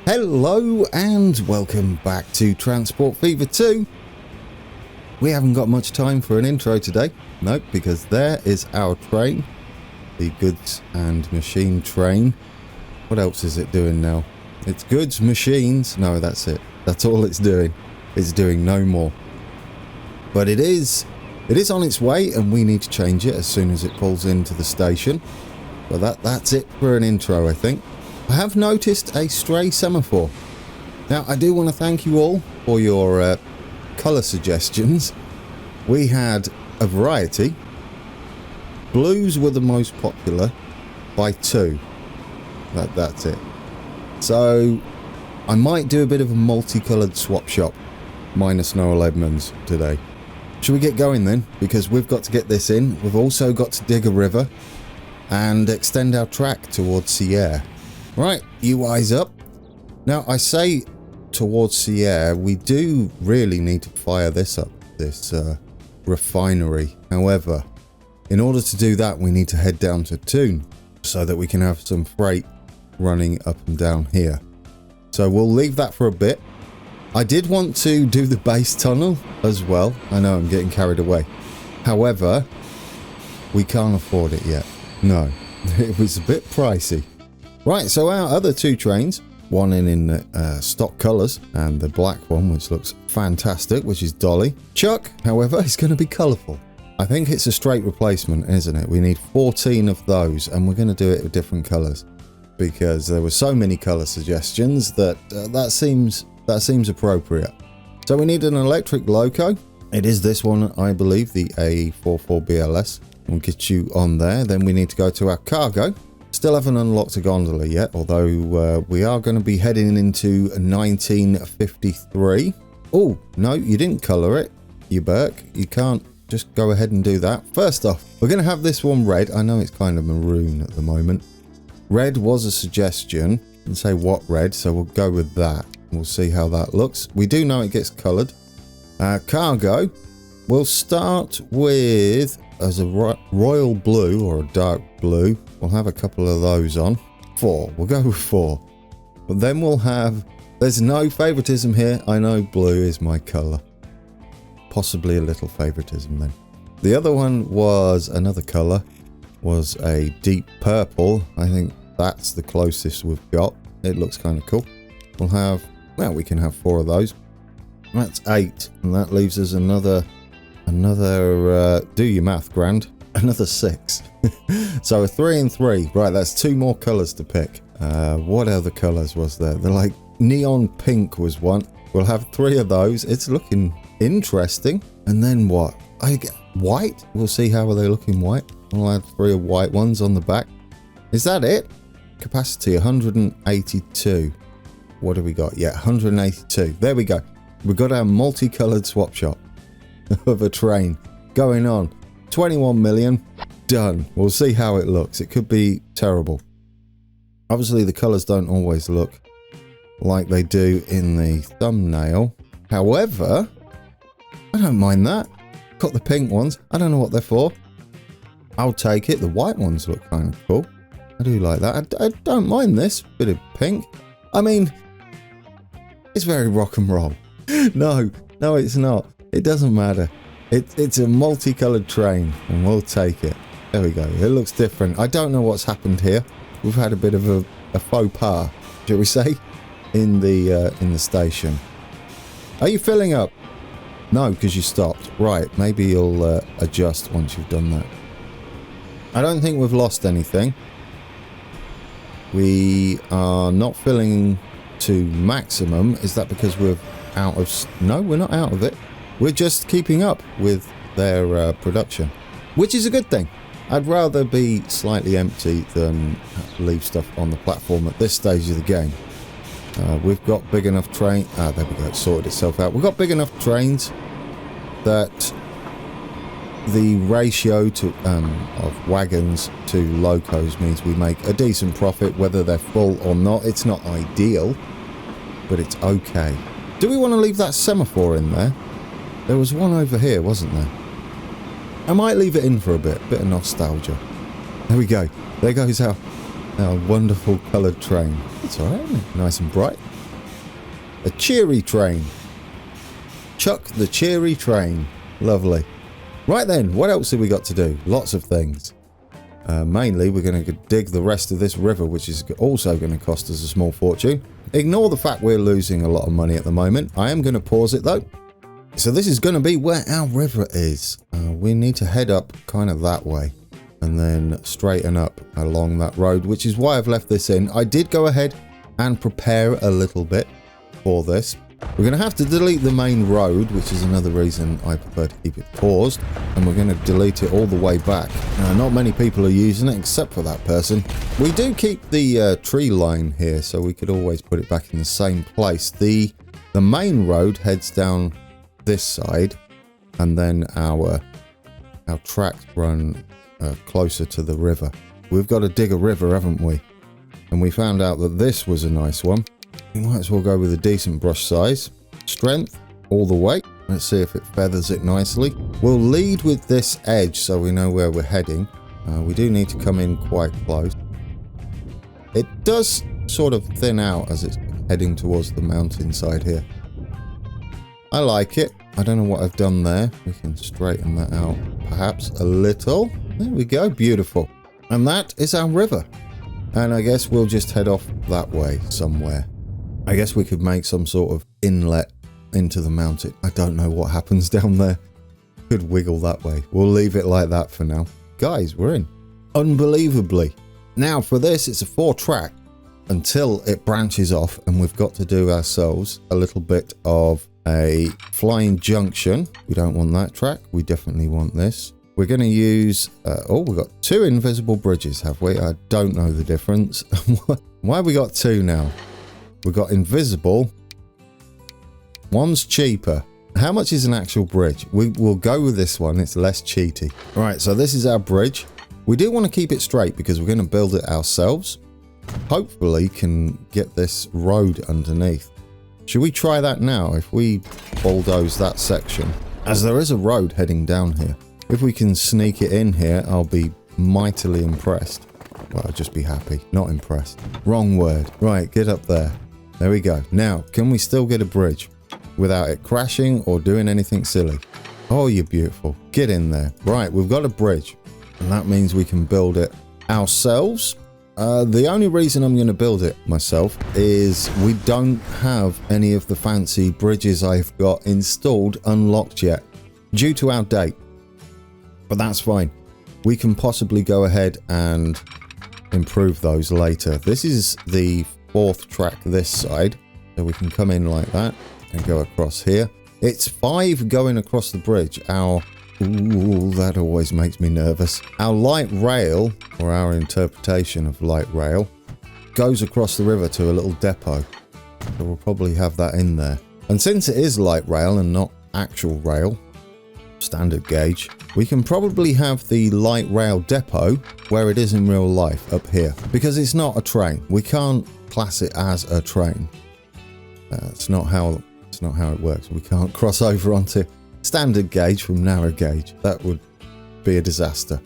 Hello and welcome back to Transport Fever 2. We haven't got much time for an intro today. Nope, because there is our train. The goods and machine train. What else is it doing now? It's goods, machines. No, that's it. That's all it's doing. It's doing no more. But it is on its way and we need to change it as soon as it pulls into the station. But that's it for an intro, I think. I have noticed a stray semaphore. Now, I do want to thank you all for your colour suggestions. We had a variety. Blues were the most popular by 2. That's it. So, I might do a bit of a multicoloured swap shop, minus Noel Edmonds today. Should we get going then? Because we've got to get this in. We've also got to dig a river and extend our track towards Sierre. Right, you eyes up. Now, I say towards Sierre, we do really need to fire this up, this refinery. However, in order to do that, we need to head down to Thun so that we can have some freight running up and down here. So we'll leave that for a bit. I did want to do the base tunnel as well. I know I'm getting carried away. However, we can't afford it yet. No, it was a bit pricey. Right, so our other 2 trains, one in stock colours and the black one, which looks fantastic, which is Dolly. Chuck, however, is going to be colourful. I think it's a straight replacement, isn't it? We need 14 of those and we're going to do it with different colours because there were so many colour suggestions that that seems appropriate. So we need an electric loco. It is this one, I believe, the A44BLS. We'll get you on there. Then we need to go to our cargo. Still haven't unlocked a gondola yet, although we are going to be heading into 1953. Oh, no, you didn't colour it, you Burke. You can't just go ahead and do that. First off, we're going to have this one red. I know it's kind of maroon at the moment. Red was a suggestion. Didn't say what red, so we'll go with that. We'll see how that looks. We do know it gets coloured. Cargo, we'll start with as a royal blue or a dark blue. We'll have a couple of those on. 4. We'll go with 4. But then we'll have... There's no favouritism here. I know blue is my colour. Possibly a little favouritism then. The other one was another colour. Was a deep purple. I think that's the closest we've got. It looks kind of cool. We'll have... Well, we can have 4 of those. That's 8. And that leaves us another... do your math, Grand. Another 6. So a 3 and 3. Right, that's 2 more colours to pick. What other colours was there? They're like neon pink was one. We'll have 3 of those. It's looking interesting. And then what? White? We'll see how are they looking white. I'll add 3 of white ones on the back. Is that it? Capacity 182. What do we got? Yeah, 182. There we go. We've got our multicoloured swap shop of a train going on. 21 million. Done. We'll see how it looks. It could be terrible. Obviously, the colours don't always look like they do in the thumbnail. However, I don't mind that. Got the pink ones. I don't know what they're for. I'll take it. The white ones look kind of cool. I do like that. I don't mind this bit of pink. I mean, it's very rock and roll. No, it's not. It doesn't matter. It's a multicoloured train and we'll take it. There we go. It looks different. I don't know what's happened here. We've had a bit of a faux pas, shall we say, in the station. Are you filling up? No, because you stopped. Right, maybe you'll adjust once you've done that. I don't think we've lost anything. We are not filling to maximum. Is that because we're out of... No, we're not out of it. We're just keeping up with their production, which is a good thing. I'd rather be slightly empty than leave stuff on the platform at this stage of the game. We've got big enough train... there we go, it sorted itself out. We've got big enough trains that the ratio to of wagons to locos means we make a decent profit, whether they're full or not. It's not ideal, but it's okay. Do we want to leave that semaphore in there? There was one over here, wasn't there? I might leave it in for a bit of nostalgia. There we go. There goes our wonderful coloured train. It's alright, isn't it? Nice and bright. A cheery train. Chuck the cheery train. Lovely. Right then, what else have we got to do? Lots of things. Mainly, we're going to dig the rest of this river, which is also going to cost us a small fortune. Ignore the fact we're losing a lot of money at the moment. I am going to pause it though. So this is going to be where our river is. We need to head up kind of that way and then straighten up along that road, which is why I've left this in. I did go ahead and prepare a little bit for this. We're going to have to delete the main road, which is another reason I prefer to keep it paused. And we're going to delete it all the way back. Not many people are using it except for that person. We do keep the tree line here, so we could always put it back in the same place. The main road heads down this side, and then our tracks run closer to the river. We've got to dig a river, haven't we? And we found out that this was a nice one. We might as well go with a decent brush size. Strength all the way. Let's see if it feathers it nicely. We'll lead with this edge so we know where we're heading. We do need to come in quite close. It does sort of thin out as it's heading towards the mountainside here. I like it. I don't know what I've done there. We can straighten that out perhaps a little. There we go. Beautiful. And that is our river. And I guess we'll just head off that way somewhere. I guess we could make some sort of inlet into the mountain. I don't know what happens down there. Could wiggle that way. We'll leave it like that for now. Guys, we're in. Unbelievably. Now for this, it's a 4-track until it branches off, and we've got to do ourselves a little bit of a flying junction. We don't want that track. We definitely want this. We're going to use... we've got 2 invisible bridges, have we? I don't know the difference. Why have we got 2 now? We've got invisible. One's cheaper. How much is an actual bridge? We'll go with this one. It's less cheaty. Right, so this is our bridge. We do want to keep it straight because we're going to build it ourselves. Hopefully can get this road underneath. Should we try that now? If we bulldoze that section, as there is a road heading down here. If we can sneak it in here, I'll be mightily impressed. Well, I'll just be happy, not impressed. Wrong word. Right, get up there. There we go. Now, can we still get a bridge without it crashing or doing anything silly? Oh, you're beautiful. Get in there. Right, we've got a bridge. And that means we can build it ourselves. The only reason I'm going to build it myself is we don't have any of the fancy bridges I've got installed unlocked yet due to our date. But that's fine. We can possibly go ahead and improve those later. This is the 4th track this side, so we can come in like that and go across here. It's 5 going across the bridge. Ooh, that always makes me nervous. Our light rail, or our interpretation of light rail, goes across the river to a little depot. So we'll probably have that in there. And since it is light rail and not actual rail, standard gauge, we can probably have the light rail depot where it is in real life up here. Because it's not a train. We can't class it as a train. It's not how it works. We can't cross over onto standard gauge from narrow gauge. That would be a disaster.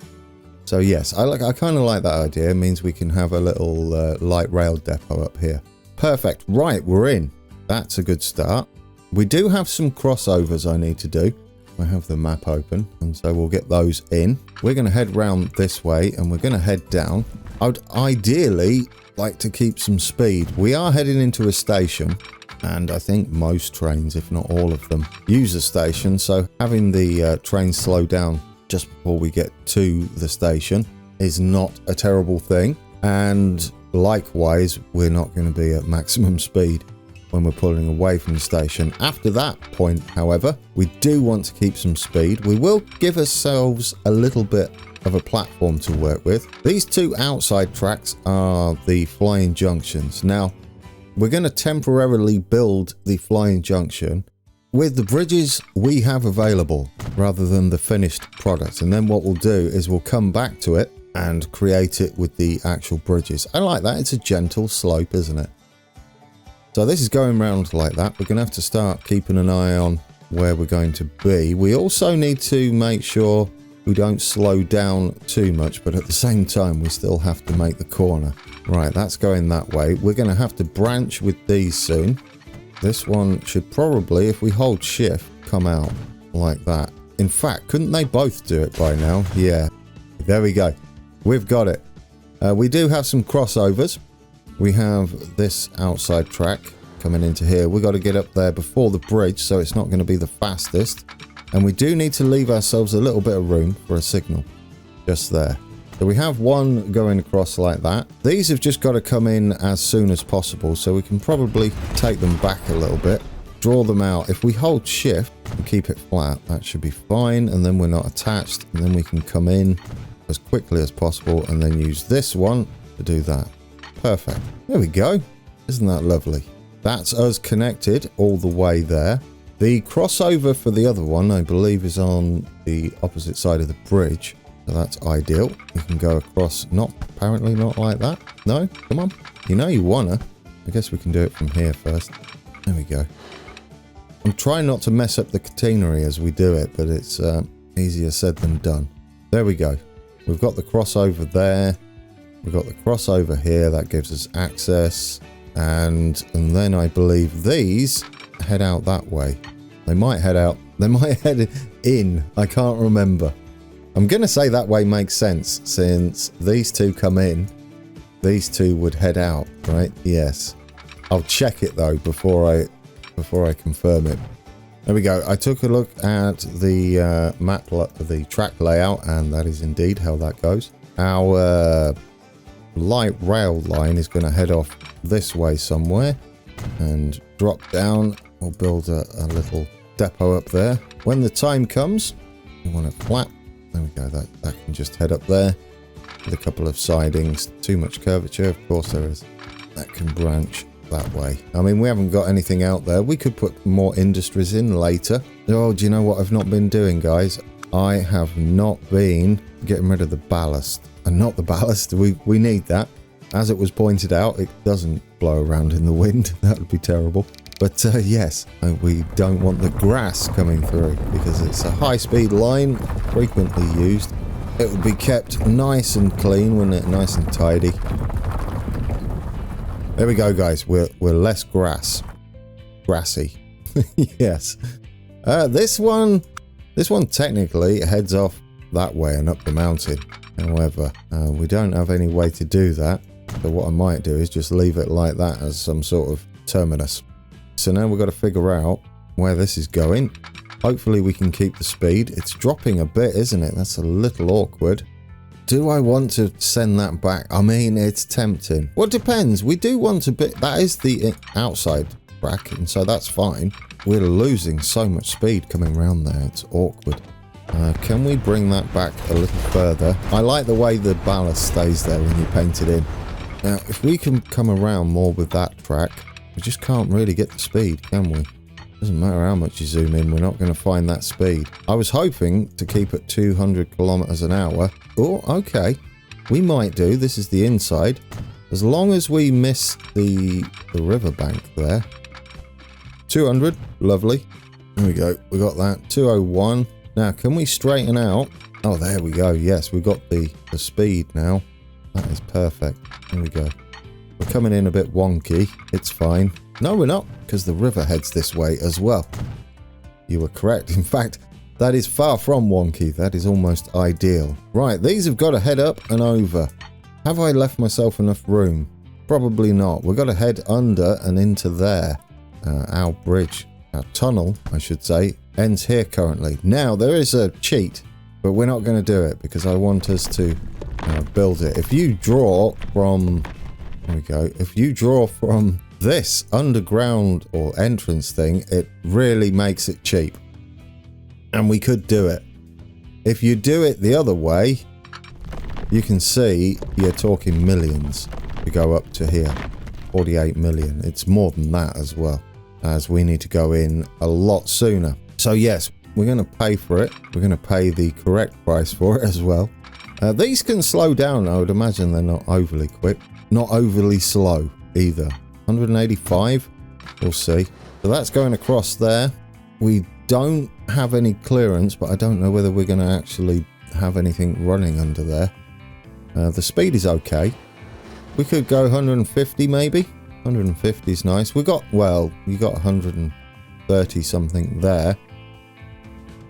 So yes, I kind of like that idea. It means we can have a little light rail depot up here. Perfect. Right, we're in. That's a good start. We do have some crossovers I need to do. I have the map open, and so we'll get those in. We're going to head round this way, and we're going to head down. I'd ideally like to keep some speed. We are heading into a station, and I think most trains, if not all of them, use a station. So having the train slow down just before we get to the station is not a terrible thing. And likewise, we're not going to be at maximum speed when we're pulling away from the station. After that point, however, we do want to keep some speed. We will give ourselves a little bit of a platform to work with. These 2 outside tracks are the flying junctions. Now, we're going to temporarily build the flying junction with the bridges we have available rather than the finished product. And then what we'll do is we'll come back to it and create it with the actual bridges. I like that. It's a gentle slope, isn't it? So this is going round like that. We're going to have to start keeping an eye on where we're going to be. We also need to make sure we don't slow down too much, but at the same time, we still have to make the corner. Right, that's going that way. We're going to have to branch with these soon. This one should probably, if we hold shift, come out like that. In fact, couldn't they both do it by now? Yeah, there we go. We've got it. We do have some crossovers. We have this outside track coming into here. We've got to get up there before the bridge, so it's not going to be the fastest. And we do need to leave ourselves a little bit of room for a signal. Just there. So we have one going across like that. These have just got to come in as soon as possible, so we can probably take them back a little bit. Draw them out. If we hold shift and keep it flat, that should be fine. And then we're not attached. And then we can come in as quickly as possible and then use this one to do that. Perfect. There we go. Isn't that lovely? That's us connected all the way there. The crossover for the other one, I believe, is on the opposite side of the bridge. So that's ideal. We can go across, apparently not like that. No, come on. You know you wanna. I guess we can do it from here first. There we go. I'm trying not to mess up the catenary as we do it, but it's easier said than done. There we go. We've got the crossover there. We've got the crossover here. That gives us access. And then I believe these head out that way. They might head out. They might head in. I can't remember. I'm going to say that way makes sense, since these two come in, these two would head out, right? Yes. I'll check it though before I confirm it. There we go. I took a look at the the track layout, and that is indeed how that goes. Our light rail line is going to head off this way somewhere and drop down. We'll build a little depot up there. When the time comes, we want it flat. There we go, that can just head up there with a couple of sidings. Too much curvature, of course there is. That can branch that way. I mean, we haven't got anything out there. We could put more industries in later. Oh, do you know what I've not been doing, guys? I have not been getting rid of the ballast. And not the ballast, we need that. As it was pointed out, it doesn't blow around in the wind. That would be terrible. But yes, we don't want the grass coming through because it's a high-speed line, frequently used. It would be kept nice and clean, wouldn't it? Nice and tidy. There we go, guys. We're less grassy. Yes. This one technically heads off that way and up the mountain. However, we don't have any way to do that. So what I might do is just leave it like that as some sort of terminus. So now we've got to figure out where this is going. Hopefully we can keep the speed. It's dropping a bit, isn't it? That's a little awkward. Do I want to send that back? I mean, it's tempting. Well, it depends. We do want a bit. That is the outside track, and so that's fine. We're losing so much speed coming around there. It's awkward. Can we bring that back a little further? I like the way the ballast stays there when you paint it in. Now, if we can come around more with that track, we just can't really get the speed, can we? Doesn't matter how much you zoom in, we're not going to find that speed. I was hoping to keep at 200 kilometers an hour. Oh, okay. We might do. This is the inside. As long as we miss the riverbank there. 200. Lovely. There we go. We got that. 201. Now, can we straighten out? Oh, there we go. Yes, we've got the speed now. That is perfect. There we go. We're coming in a bit wonky. It's fine. No, we're not, because the river heads this way as well. You were correct. In fact, that is far from wonky. That is almost ideal. Right, these have got to head up and over. Have I left myself enough room? Probably not. We've got to head under and into there. Our bridge, our tunnel, I should say, ends here currently. Now, there is a cheat, but we're not going to do it because I want us to build it. If you draw from... There we go. If you draw from this underground or entrance thing, it really makes it cheap. And we could do it. If you do it the other way, you can see you're talking millions to go up to here. 48 million. It's more than that as well, as we need to go in a lot sooner. So yes, we're going to pay for it. We're going to pay the correct price for it as well. These can slow down. I would imagine they're not overly quick. Not overly slow either. 185. We'll see. So that's going across there. We don't have any clearance, but I don't know whether we're going to actually have anything running under there. The speed is okay. We could go 150 maybe. 150 is nice. We got, well, you got 130 something there.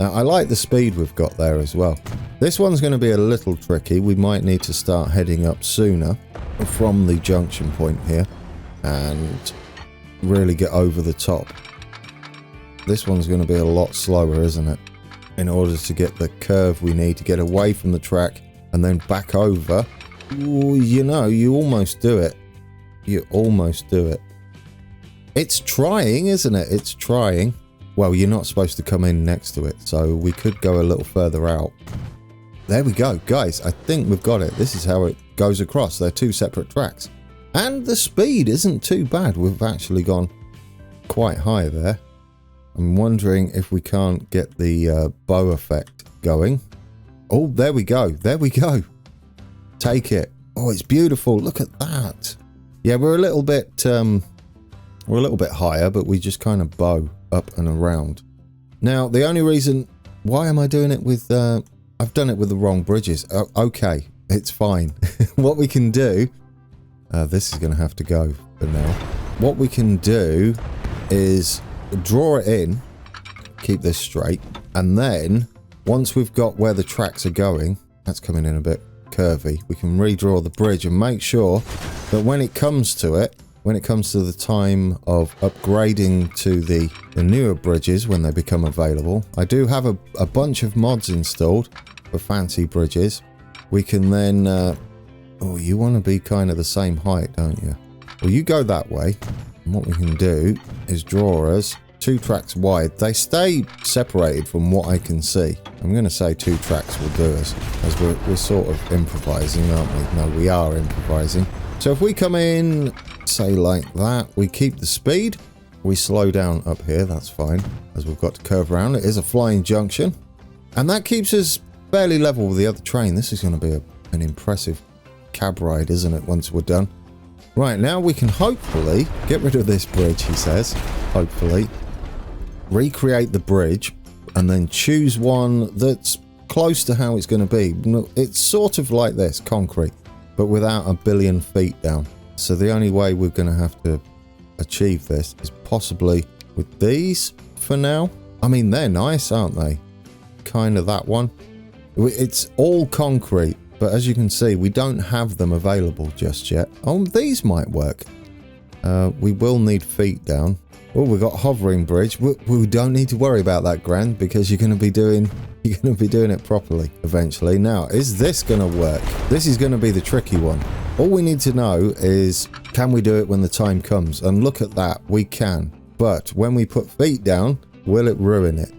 Now, I like the speed we've got there as well. This one's going to be a little tricky. We might need to start heading up sooner from the junction point here and really get over the top. This one's going to be a lot slower, isn't it? In order to get the curve we need to get away from the track and then back over. Ooh, you know, you almost do it. You almost do it. It's trying, isn't it? It's trying. Well, you're not supposed to come in next to it, so we could go a little further out. There we go, guys. I think we've got it. This is how it goes across. They're two separate tracks. And the speed isn't too bad. We've actually gone quite high there. I'm wondering if we can't get the bow effect going. Oh, there we go. There we go. Take it. Oh, it's beautiful. Look at that. Yeah, we're a little bit higher, but we just kind of bow up and around. Now, the only reason why am I doing it with I've done it with the wrong bridges. Okay, it's fine. What we can do, this is going to have to go for now. What we can do is draw it in, keep this straight, and then once we've got where the tracks are going, that's coming in a bit curvy, we can redraw the bridge and make sure that when it comes to it, when it comes to the time of upgrading to the newer bridges when they become available, I do have a bunch of mods installed for fancy bridges. We can then, oh, you want to be kind of the same height, don't you? Well, you go that way. And what we can do is draw us 2 tracks wide. They stay separated from what I can see. I'm going to say 2 tracks will do us, as we're sort of improvising, aren't we? No, we are improvising. So if we come in, say like that, we keep the speed, we slow down up here, that's fine, as we've got to curve around. It is a flying junction, and that keeps us fairly level with the other train. This is going to be an impressive cab ride, isn't it, once we're done? Right, now we can hopefully get rid of this bridge, he says. Hopefully. Recreate the bridge, and then choose one that's close to how it's going to be. It's sort of like this, concrete, but without 1 billion feet down. So the only way we're going to have to achieve this is possibly with these for now. I mean, they're nice, aren't they? Kind of that one. It's all concrete, but as you can see, we don't have them available just yet. Oh, these might work. We will need feet down. Oh, we've got hovering bridge. We don't need to worry about that, Grand, because you're going to be doing it properly eventually. Now, is this going to work? This is going to be the tricky one. All we need to know is, can we do it when the time comes? And look at that, we can. But when we put feet down, will it ruin it?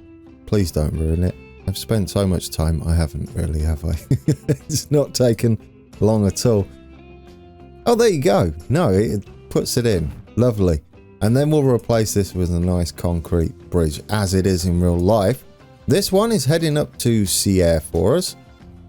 Please don't ruin it. I've spent so much time. I haven't really, have I? It's not taken long at all. Oh, there you go. No, it puts it in. Lovely. And then we'll replace this with a nice concrete bridge as it is in real life. This one is heading up to Sierre for us.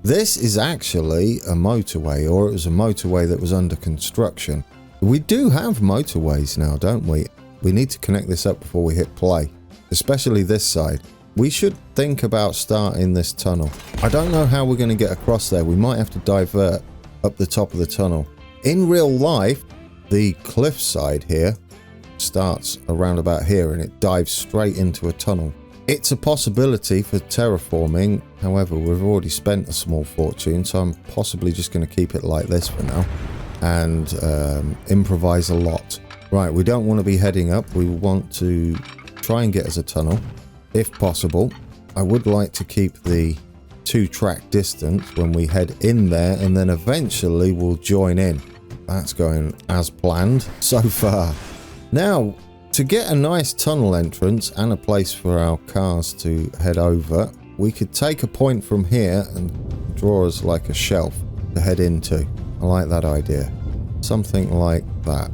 This is actually a motorway, or it was a motorway that was under construction. We do have motorways now, don't we? We need to connect this up before we hit play, especially this side. We should think about starting this tunnel. I don't know how we're going to get across there. We might have to divert up the top of the tunnel. In real life, the cliff side here starts around about here and it dives straight into a tunnel. It's a possibility for terraforming. However, we've already spent a small fortune, so I'm possibly just going to keep it like this for now and improvise a lot. Right, we don't want to be heading up. We want to try and get us a tunnel if possible. I would like to keep the 2-track distance when we head in there, and then eventually we'll join in. That's going as planned so far. Now, to get a nice tunnel entrance and a place for our cars to head over, we could take a point from here and draw us like a shelf to head into. I like that idea. Something like that.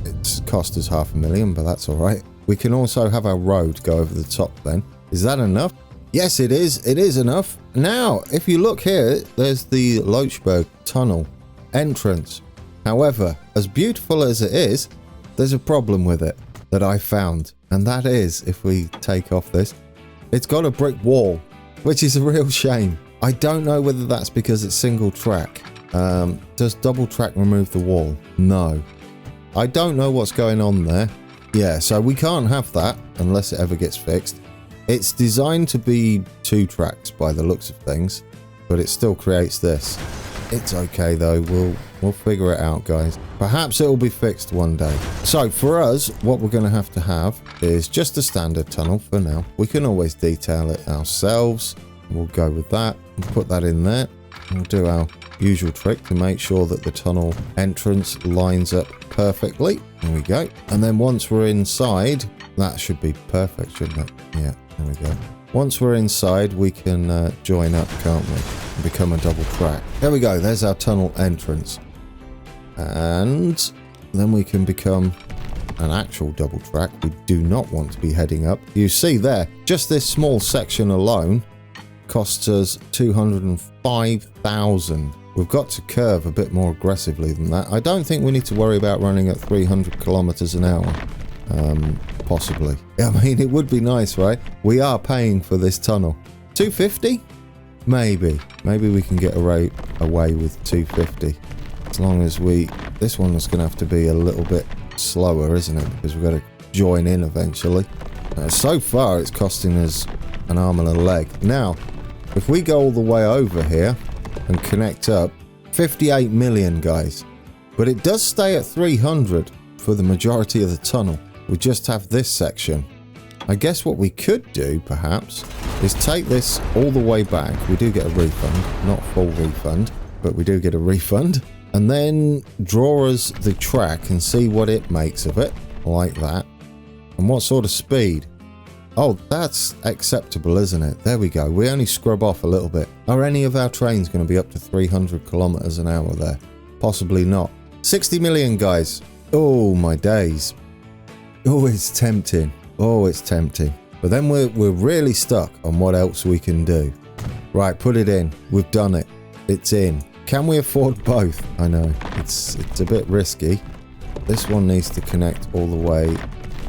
It's cost us $500,000, but that's all right. We can also have our road go over the top then. Is that enough? Yes, it is. It is enough. Now, if you look here, there's the Lötschberg Tunnel entrance. However, as beautiful as it is, there's a problem with it that I found, and that is, if we take off this, it's got a brick wall, which is a real shame. I don't know whether that's because it's single track. Does double track remove the wall? No. I don't know what's going on there. Yeah, so we can't have that unless it ever gets fixed. It's designed to be 2 tracks by the looks of things, but it still creates this. It's okay though, we'll figure it out, guys. Perhaps it'll be fixed one day. So for us, what we're going to have is just a standard tunnel for now. We can always detail it ourselves. We'll go with that and put that in there. We'll do our usual trick to make sure that the tunnel entrance lines up perfectly. There we go. And then once we're inside, that should be perfect, shouldn't it? Yeah, there we go. Once we're inside, we can join up, can't we? And become a double track. There we go. There's our tunnel entrance. And then we can become an actual double track. We do not want to be heading up. You see there, just this small section alone costs us 205,000. We've got to curve a bit more aggressively than that. I don't think we need to worry about running at 300 kilometers an hour. Possibly. I mean, it would be nice, right? We are paying for this tunnel. 250? Maybe. Maybe we can get away with 250. As long as this one is going to have to be a little bit slower, isn't it? Because we've got to join in eventually. So far, it's costing us an arm and a leg. Now, if we go all the way over here and connect up, 58 million, guys. But it does stay at 300 for the majority of the tunnel. We just have this section. I guess what we could do, perhaps, is take this all the way back. We do get a refund, not full refund, but we do get a refund. And then draw us the track and see what it makes of it, like that. And what sort of speed. Oh, that's acceptable, isn't it? There we go. We only scrub off a little bit. Are any of our trains going to be up to 300 kilometers an hour there? Possibly not. 60 million, guys. Oh, my days. Oh, it's tempting. Oh, it's tempting. But then we're really stuck on what else we can do. Right, put it in. We've done it. It's in. Can we afford both? I know. It's a bit risky. This one needs to connect all the way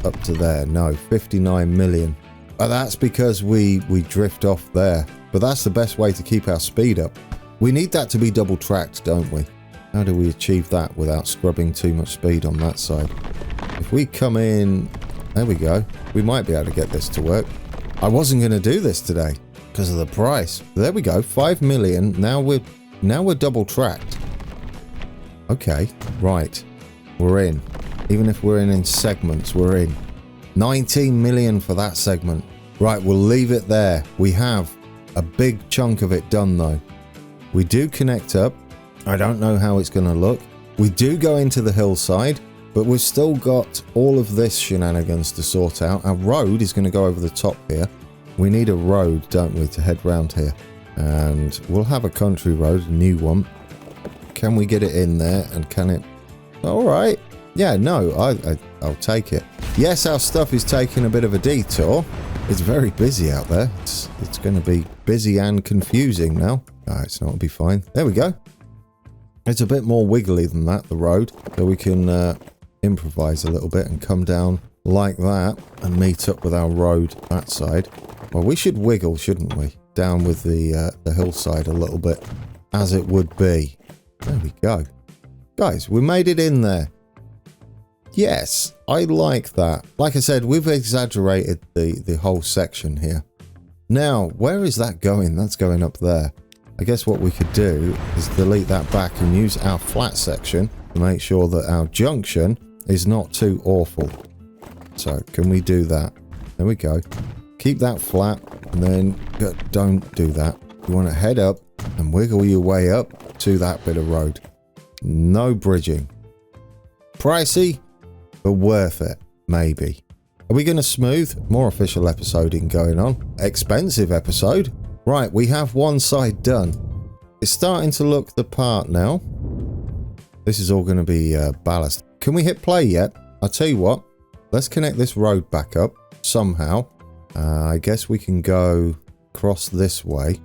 up to there. No, 59 million. But that's because we drift off there. But that's the best way to keep our speed up. We need that to be double tracked, don't we? How do we achieve that without scrubbing too much speed on that side? If we come in, there we go. We might be able to get this to work. I wasn't going to do this today because of the price. There we go, 5 million. Now we're double tracked. Okay, right. We're in. Even if we're in segments, we're in. 19 million for that segment. Right, we'll leave it there. We have a big chunk of it done though. We do connect up. I don't know how it's going to look. We do go into the hillside. But we've still got all of this shenanigans to sort out. Our road is going to go over the top here. We need a road, don't we, to head round here. And we'll have a country road, a new one. Can we get it in there? And can it... All right. Yeah, no, I'll take it. Yes, our stuff is taking a bit of a detour. It's very busy out there. It's going to be busy and confusing now. Oh, it's not going to be fine. There we go. It's a bit more wiggly than that, the road. So we can... improvise a little bit and come down like that and meet up with our road that side. Well, we should wiggle, shouldn't we? Down with the hillside a little bit as it would be. There we go. Guys, we made it in there. Yes, I like that. Like I said, we've exaggerated the whole section here. Now, where is that going? That's going up there. I guess what we could do is delete that back and use our flat section to make sure that our junction is not too awful. So, can we do that? There we go. Keep that flat, and then don't do that. You want to head up and wiggle your way up to that bit of road. No bridging. Pricey, but worth it, maybe. Are we going to smooth? More official episoding going on. Expensive episode. Right, we have one side done. It's starting to look the part now. This is all going to be ballast. Can we hit play yet? I'll tell you what. Let's connect this road back up somehow. I guess we can go across this way.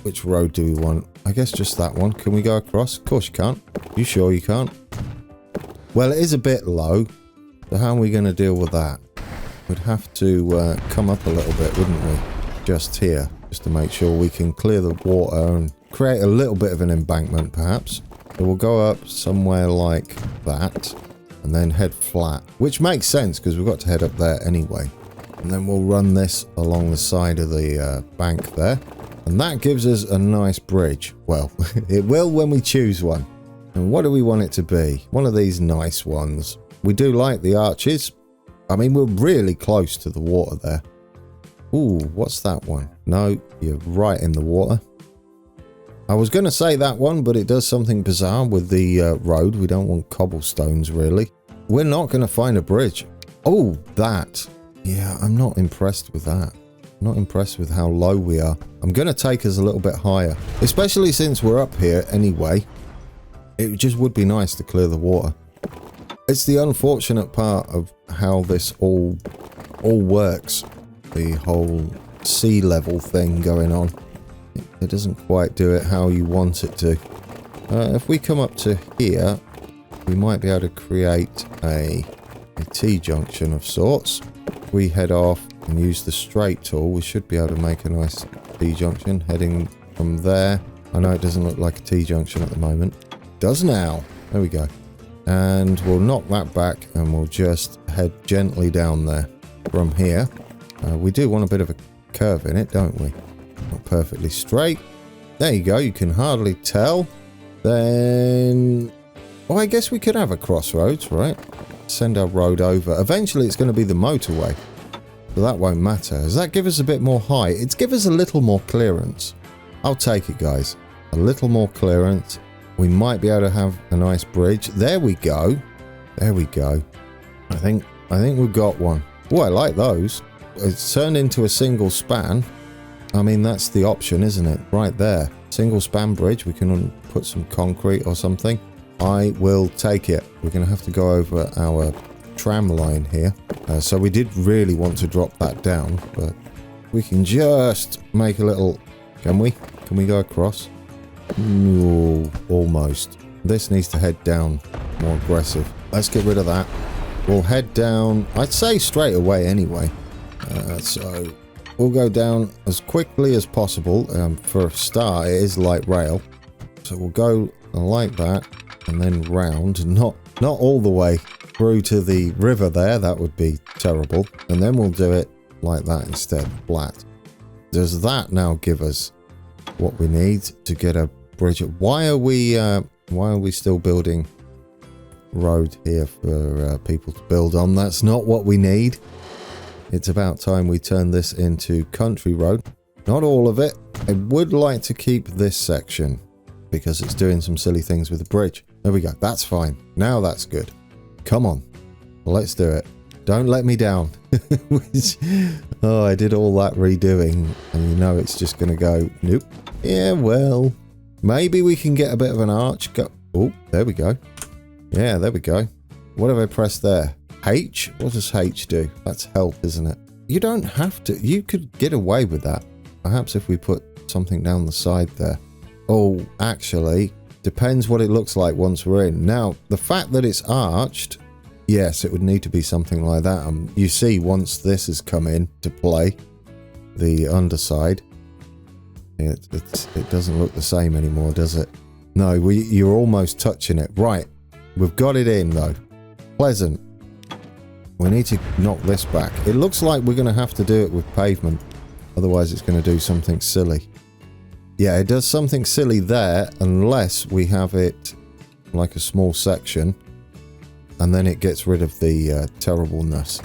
Which road do we want? I guess just that one. Can we go across? Of course you can't. You sure you can't? Well, it is a bit low. So how are we going to deal with that? We'd have to come up a little bit, wouldn't we? Just here. Just to make sure we can clear the water and create a little bit of an embankment, perhaps. So we'll go up somewhere like that. and then head flat, which makes sense because we've got to head up there anyway. And then we'll run this along the side of the bank there. And that gives us a nice bridge. Well, it will when we choose one. And what do we want it to be? One of these nice ones. We do like the arches. I mean, we're really close to the water there. Ooh, what's that one? No, you're right in the water. I was going to say that one, but it does something bizarre with the road. We don't want cobblestones, really. We're not going to find a bridge. Oh, that. Yeah, I'm not impressed with that. I'm not impressed with how low we are. I'm going to take us a little bit higher, especially since we're up here anyway. It just would be nice to clear the water. It's the unfortunate part of how this all works. The whole sea level thing going on. It doesn't quite do it how you want it to. If we come up to here, we might be able to create a T-junction of sorts. If we head off and use the straight tool, we should be able to make a nice T-junction heading from there. I know it doesn't look like a T-junction at the moment. It does now. There we go. And we'll knock that back and we'll just head gently down there from here. We do want a bit of a curve in it, don't we? Not perfectly straight. There you go. You can hardly tell. Then... well, I guess we could have a crossroads, right? Send our road over. Eventually, it's going to be the motorway. So that won't matter. Does that give us a bit more height? It's give us a little more clearance. I'll take it, guys. A little more clearance. We might be able to have a nice bridge. There we go. There we go. I think we've got one. Oh, I like those. It's turned into a single span. I mean, that's the option, isn't it? Right there. Single span bridge. We can put some concrete or something. I will take it. We're going to have to go over our tram line here. So we did really want to drop that down, but we can just make a little... can we? Can we go across? Ooh, almost. This needs to head down more aggressive. Let's get rid of that. We'll head down, I'd say straight away anyway. So we'll go down as quickly as possible. For a start, it is light rail. So we'll go like that and then round. Not all the way through to the river there. That would be terrible. And then we'll do it like that instead, flat. Does that now give us what we need to get a bridge? Why are we still building road here for people to build on? That's not what we need. It's about time we turn this into country road. Not all of it. I would like to keep this section because it's doing some silly things with the bridge. There we go. That's fine. Now that's good. Come on. Let's do it. Don't let me down. Oh, I did all that redoing and you know it's just going to go, nope. Yeah, well, maybe we can get a bit of an arch. Oh, there we go. Yeah, there we go. What have I pressed there? H? What does H do? That's help, isn't it? You don't have to. You could get away with that. Perhaps if we put something down the side there. Oh, actually, depends what it looks like once we're in. Now, the fact that it's arched, yes, it would need to be something like that. You see, once this has come in to play, the underside, it doesn't look the same anymore, does it? No, you're almost touching it. Right, we've got it in, though. Pleasant. We need to knock this back. It looks like we're going to have to do it with pavement. Otherwise, it's going to do something silly. Yeah, it does something silly there unless we have it like a small section. And then it gets rid of the terribleness.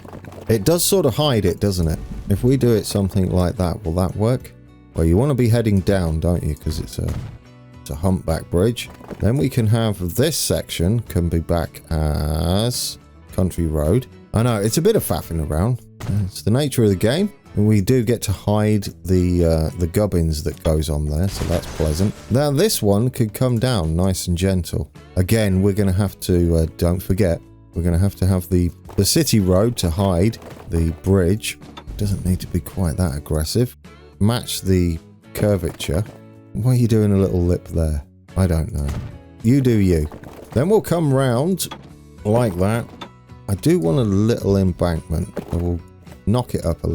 It does sort of hide it, doesn't it? If we do it something like that, will that work? Well, you want to be heading down, don't you? Because it's a humpback bridge. Then we can have this section can be back as country road. I know, it's a bit of faffing around. It's the nature of the game. And we do get to hide the gubbins that goes on there, so that's pleasant. Now this one could come down nice and gentle. Again, we're going to have to, don't forget, we're going to have the city road to hide the bridge. It doesn't need to be quite that aggressive. Match the curvature. Why are you doing a little lip there? I don't know. You do you. Then we'll come round like that. I do want a little embankment. I will knock it up a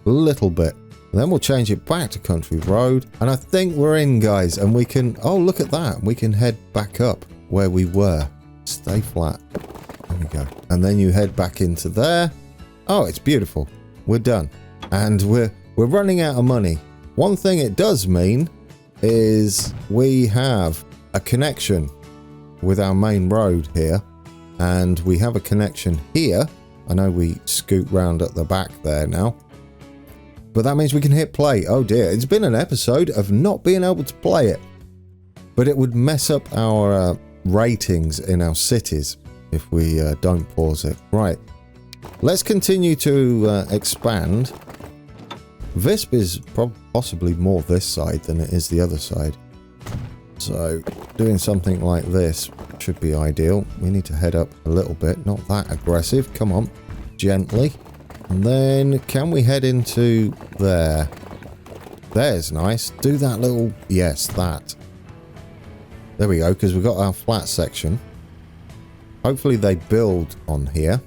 little bit. And then we'll change it back to country road. And I think we're in, guys. And we can... oh, look at that. We can head back up where we were. Stay flat. There we go. And then you head back into there. Oh, it's beautiful. We're done. And we're running out of money. One thing it does mean is we have a connection with our main road here. And we have a connection here. I know we scoot round at the back there now. But that means we can hit play. Oh dear, it's been an episode of not being able to play it. But it would mess up our ratings in our cities if we don't pause it. Right, let's continue to expand. Visp is possibly more this side than it is the other side. So doing something like this should be ideal. We need to head up a little bit, not that aggressive. Come on, gently. And then can we head into there? There's nice. Do that little... Yes, that. There we go, because we've got our flat section. Hopefully they build on here.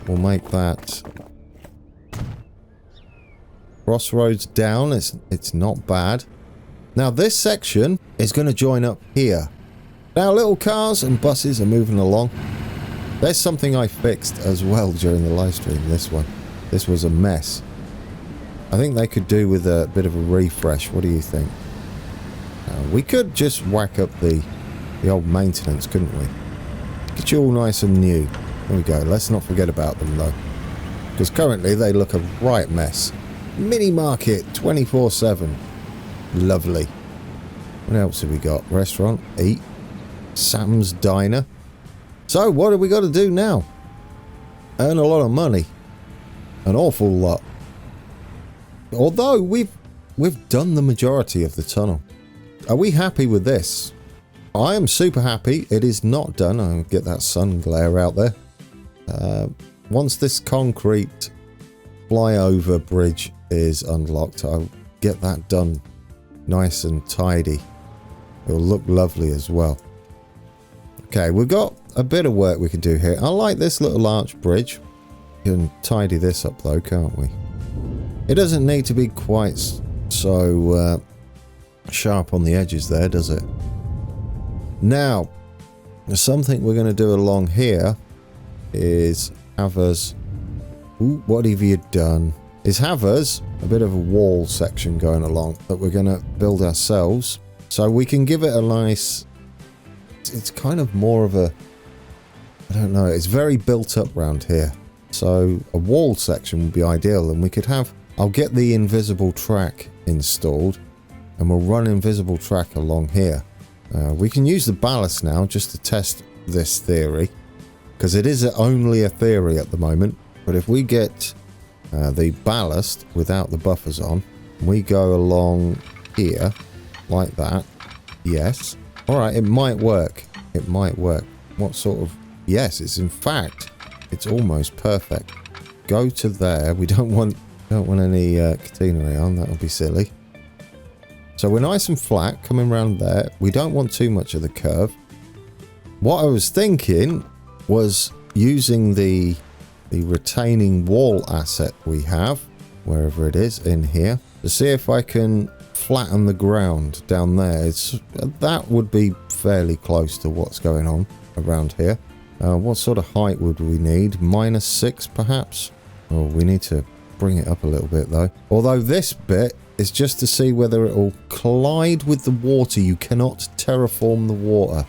We'll make that... Crossroads down. It's not bad. Now this section is going to join up here. Now little cars and buses are moving along. There's something I fixed as well during the live stream, this one. This was a mess. I think they could do with a bit of a refresh. What do you think? We could just whack up the old maintenance, couldn't we? Get you all nice and new. There we go. Let's not forget about them, though. Because currently they look a right mess. Mini market, 24/7. Lovely. What else have we got? Restaurant, eat. Sam's Diner. So, what have we got to do now? Earn a lot of money. An awful lot. Although, we've done the majority of the tunnel. Are we happy with this? I am super happy. It is not done. I'll get that sun glare out there. Once this concrete flyover bridge is unlocked, I'll get that done nice and tidy. It'll look lovely as well. Okay, we've got a bit of work we can do here. I like this little arch bridge. We can tidy this up though, can't we? It doesn't need to be quite so sharp on the edges there, does it? Now, something we're going to do along here is have us... Ooh, what have you done? Is have us a bit of a wall section going along that we're going to build ourselves. So we can give it a nice... It's kind of more of a... I don't know. It's very built up round here. So a wall section would be ideal. And we could have... I'll get the invisible track installed. And we'll run invisible track along here. We can use the ballast now just to test this theory. Because it is only a theory at the moment. But if we get the ballast without the buffers on. We go along here. Like that. Yes. Alright, it might work. It might work. What sort of... Yes, it's in fact, it's almost perfect. Go to there. We don't want any catenary on. That would be silly. So we're nice and flat coming around there. We don't want too much of the curve. What I was thinking was using the retaining wall asset we have, wherever it is in here, to see if I can flatten the ground down there. That would be fairly close to what's going on around here. What sort of height would we need? -6 perhaps? Oh, we need to bring it up a little bit though. Although this bit is just to see whether it will collide with the water. You cannot terraform the water.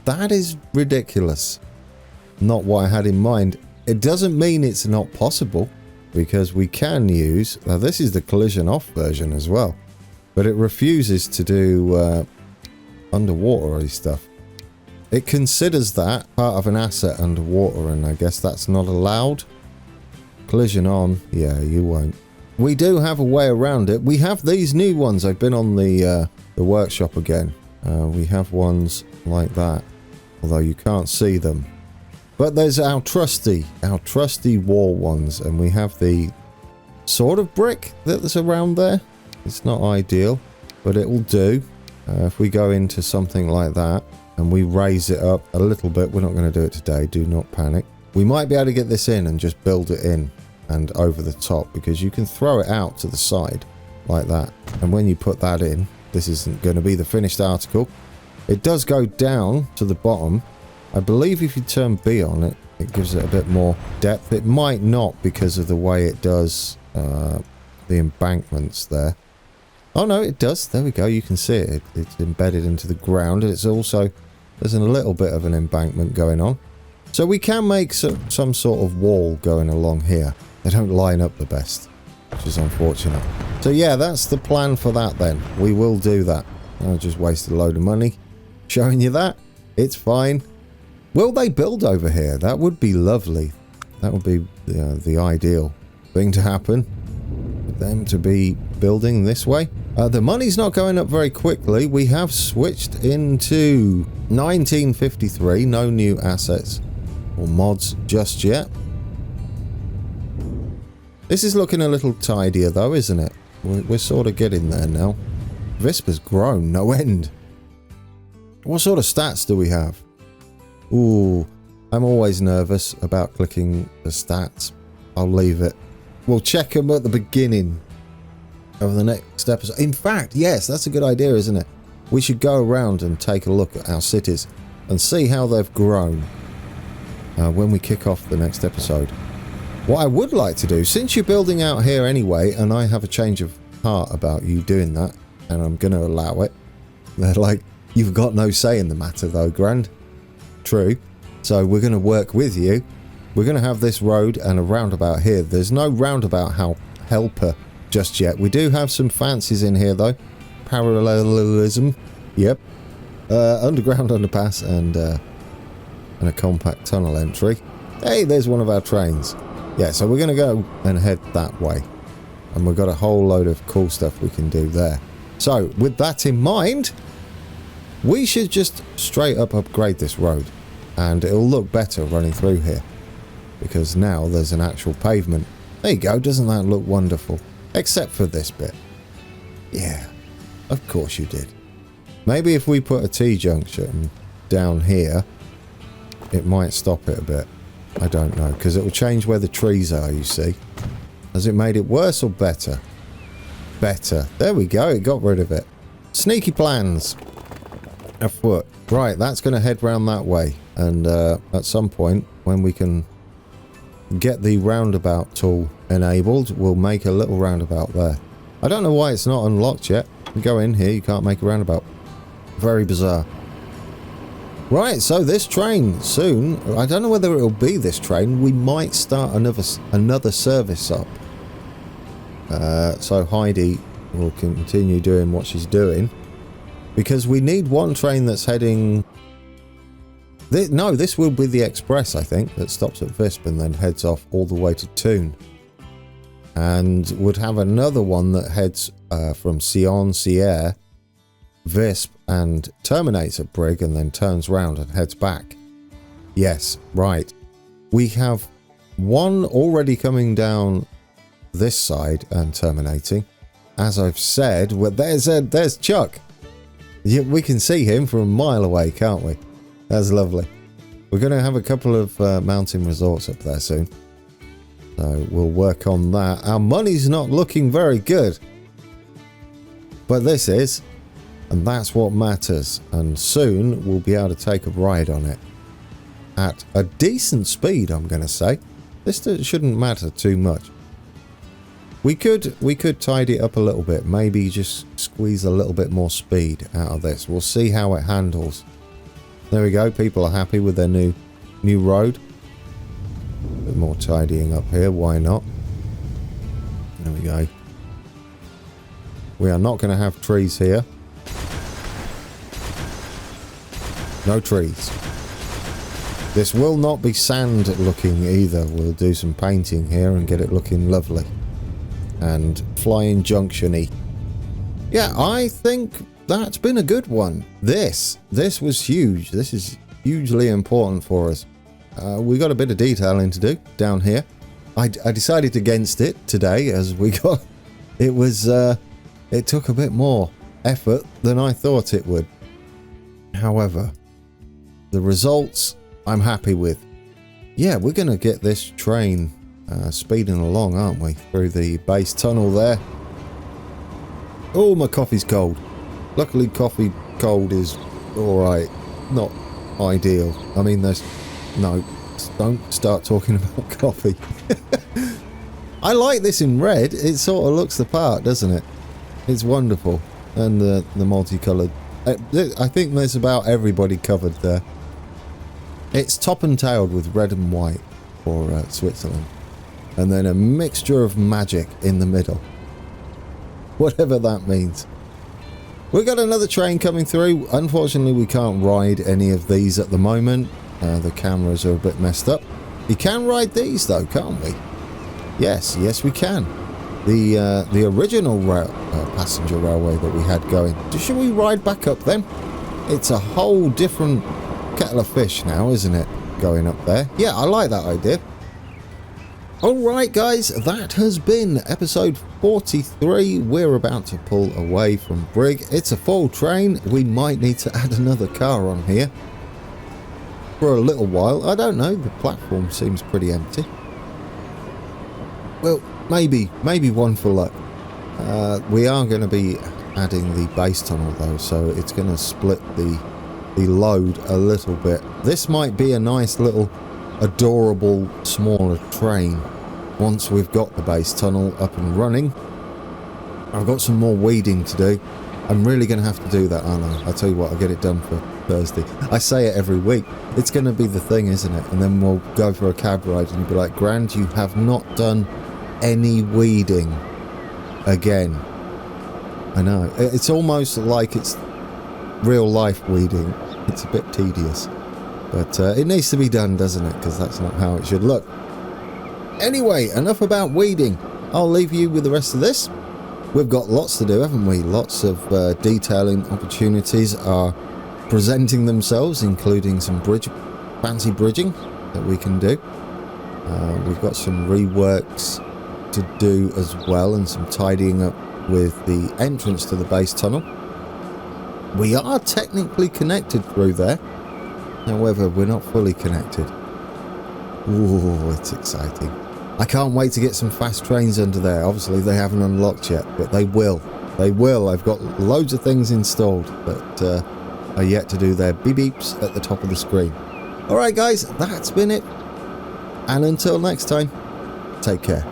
That is ridiculous. Not what I had in mind. It doesn't mean it's not possible, because we can use... Now this is the collision off version as well. But it refuses to do underwater stuff. It considers that part of an asset underwater, and I guess that's not allowed. Collision on. Yeah, you won't. We do have a way around it. We have these new ones. I've been on the workshop again. We have ones like that, although you can't see them. But there's our trusty wall ones, and we have the sort of brick that's around there. It's not ideal, but it will do. If we go into something like that and we raise it up a little bit, we're not going to do it today. Do not panic. We might be able to get this in and just build it in and over the top, because you can throw it out to the side like that. And when you put that in, this isn't going to be the finished article. It does go down to the bottom, I believe if you turn B on it, it gives it a bit more depth. It might not because of the way it does the embankments there. Oh no, it does. There we go. You can see it. It's embedded into the ground. It's also, there's a little bit of an embankment going on. So we can make some sort of wall going along here. They don't line up the best, which is unfortunate. So yeah, that's the plan for that then. We will do that. I just wasted a load of money showing you that. It's fine. Will they build over here? That would be lovely. That would be the ideal thing to happen. For them to be building this way. The money's not going up very quickly. We have switched into 1953. No new assets or mods just yet. This is looking a little tidier though, isn't it? We're sort of getting there now. Visp has grown no end. What sort of stats do we have? Ooh, I'm always nervous about clicking the stats. I'll leave it. We'll check them at the beginning of the next episode. In fact, yes, that's a good idea, isn't it? We should go around and take a look at our cities and see how they've grown when we kick off the next episode. What I would like to do, since you're building out here anyway, and I have a change of heart about you doing that, and I'm going to allow it. They're like, you've got no say in the matter though, Grand. True. So we're going to work with you. We're going to have this road and a roundabout here. There's no roundabout helper just yet. We do have some fancies in here though. Parallelism. Yep. Underground underpass and a compact tunnel entry. Hey, there's one of our trains. Yeah, so we're going to go and head that way. And we've got a whole load of cool stuff we can do there. So, with that in mind, we should just straight up upgrade this road. And it'll look better running through here. Because now there's an actual pavement. There you go, doesn't that look wonderful? Except for this bit. Yeah, of course you did. Maybe if we put a T-junction down here, it might stop it a bit. I don't know, because it will change where the trees are, you see. Has it made it worse or better? Better. There we go, it got rid of it. Sneaky plans. Afoot. Right, that's going to head round that way. And at some point, when we can get the roundabout tool enabled, we'll make a little roundabout there. I don't know why it's not unlocked yet. You go in here, you can't make a roundabout. Very bizarre. Right, so this train soon, I don't know whether it'll be this train, we might start another service up. So Heidi will continue doing what she's doing. Because we need one train that's heading... No, this will be the express, I think, that stops at Visp and then heads off all the way to Thun. And would have another one that heads from Sion, Sierre, Visp, and terminates at Brig and then turns round and heads back. Yes, right. We have one already coming down this side and terminating. As I've said, well, there's Chuck. Yeah, we can see him from a mile away, can't we? That's lovely. We're going to have a couple of mountain resorts up there soon. So we'll work on that. Our money's not looking very good. But this is. And that's what matters. And soon we'll be able to take a ride on it. At a decent speed, I'm going to say. This shouldn't matter too much. We could tidy it up a little bit. Maybe just squeeze a little bit more speed out of this. We'll see how it handles. There we go. People are happy with their new road. A bit more tidying up here. Why not? There we go. We are not going to have trees here. No trees. This will not be sand looking either. We'll do some painting here and get it looking lovely. And flying junction-y. Yeah, I think that's been a good one. This was huge. This is hugely important for us. We got a bit of detailing to do down here. I decided against it today as we got... It took a bit more effort than I thought it would. However, the results I'm happy with. Yeah, we're going to get this train speeding along, aren't we? Through the base tunnel there. Oh, my coffee's cold. Luckily, coffee cold is alright. Not ideal. I mean, there's... No, don't start talking about coffee. I like this in red. It sort of looks the part, doesn't it? It's wonderful. And the multicoloured... I think there's about everybody covered there. It's top and tailed with red and white for Switzerland. And then a mixture of magic in the middle. Whatever that means. We've got another train coming through. Unfortunately, we can't ride any of these at the moment. The cameras are a bit messed up. You can ride these though, can't we? Yes, yes we can. The original passenger railway that we had going. Should we ride back up then? It's a whole different kettle of fish now, isn't it? Going up there. Yeah, I like that idea. Alright guys, that has been episode 43. We're about to pull away from Brig. It's a full train. We might need to add another car on here for a little while. I don't know, the platform seems pretty empty. Well, maybe one for luck. We are going to be adding the base tunnel though, so it's going to split the load a little bit. This might be a nice little adorable smaller train once we've got the base tunnel up and running. I've got some more weeding to do. I'm really going to have to do that, aren't I? I'll tell you what, I'll get it done for Thursday. I say it every week. It's going to be the thing, isn't it? And then we'll go for a cab ride and you'll be like, Grand, you have not done any weeding again. I know. It's almost like it's real life weeding. It's a bit tedious. But it needs to be done, doesn't it? Because that's not how it should look. Anyway, enough about weeding. I'll leave you with the rest of this. We've got lots to do, haven't we? Lots of detailing opportunities are presenting themselves, including some fancy bridging that we can do. We've got some reworks to do as well, and some tidying up with the entrance to the base tunnel. We are technically connected through there. However, we're not fully connected. Ooh, it's exciting. I can't wait to get some fast trains under there. Obviously, they haven't unlocked yet, but they will. They will. I've got loads of things installed that are yet to do their beep beeps at the top of the screen. Alright guys, that's been it. And until next time, take care.